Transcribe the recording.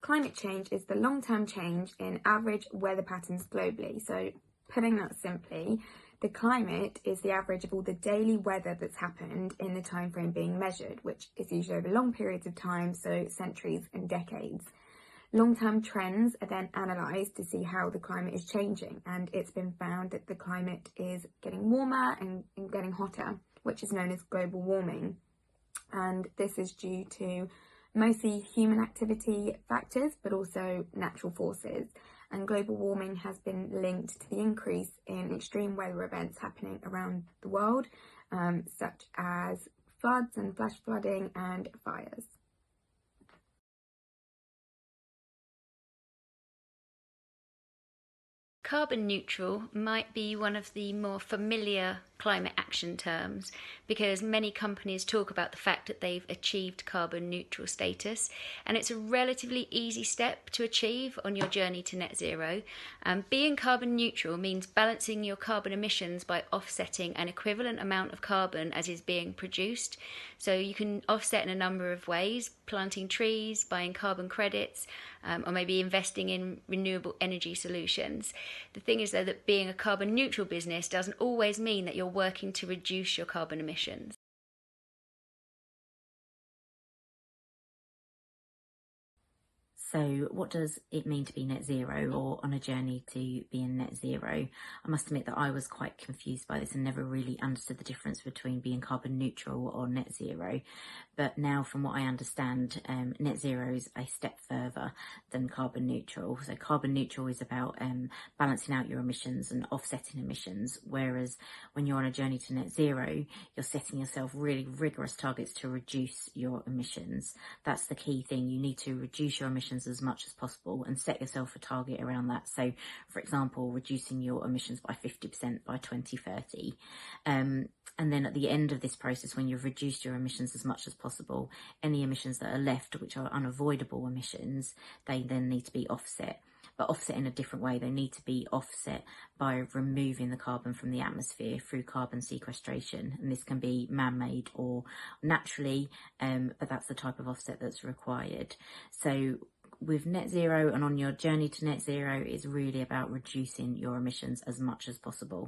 climate change is the long-term change in average weather patterns globally. So putting that simply, the climate is the average of all the daily weather that's happened in the time frame being measured, which is usually over long periods of time, so centuries and decades. Long-term trends are then analysed to see how the climate is changing, and it's been found that the climate is getting warmer and getting hotter, which is known as global warming. And this is due to mostly human activity factors, but also natural forces. And global warming has been linked to the increase in extreme weather events happening around the world, such as floods and flash flooding and fires. Carbon neutral might be one of the more familiar climate action terms because many companies talk about the fact that they've achieved carbon neutral status, and it's a relatively easy step to achieve on your journey to net zero. Being carbon neutral means balancing your carbon emissions by offsetting an equivalent amount of carbon as is being produced. So you can offset in a number of ways: planting trees, buying carbon credits, or maybe investing in renewable energy solutions. The thing is, though, that being a carbon neutral business doesn't always mean that you're working to reduce your carbon emissions. So what does it mean to be net zero or on a journey to being net zero? I must admit that I was quite confused by this and never really understood the difference between being carbon neutral or net zero. But now, from what I understand, net zero is a step further than carbon neutral. So carbon neutral is about balancing out your emissions and offsetting emissions, whereas when you're on a journey to net zero, you're setting yourself really rigorous targets to reduce your emissions. That's the key thing. You need to reduce your emissions as much as possible and set yourself a target around that. So, for example, reducing your emissions by 50% by 2030. And then at the end of this process, when you've reduced your emissions as much as possible, any emissions that are left, which are unavoidable emissions, they then need to be offset. But offset in a different way. They need to be offset by removing the carbon from the atmosphere through carbon sequestration. And this can be man-made or naturally, but that's the type of offset that's required. So with net zero and on your journey to net zero, it's really about reducing your emissions as much as possible.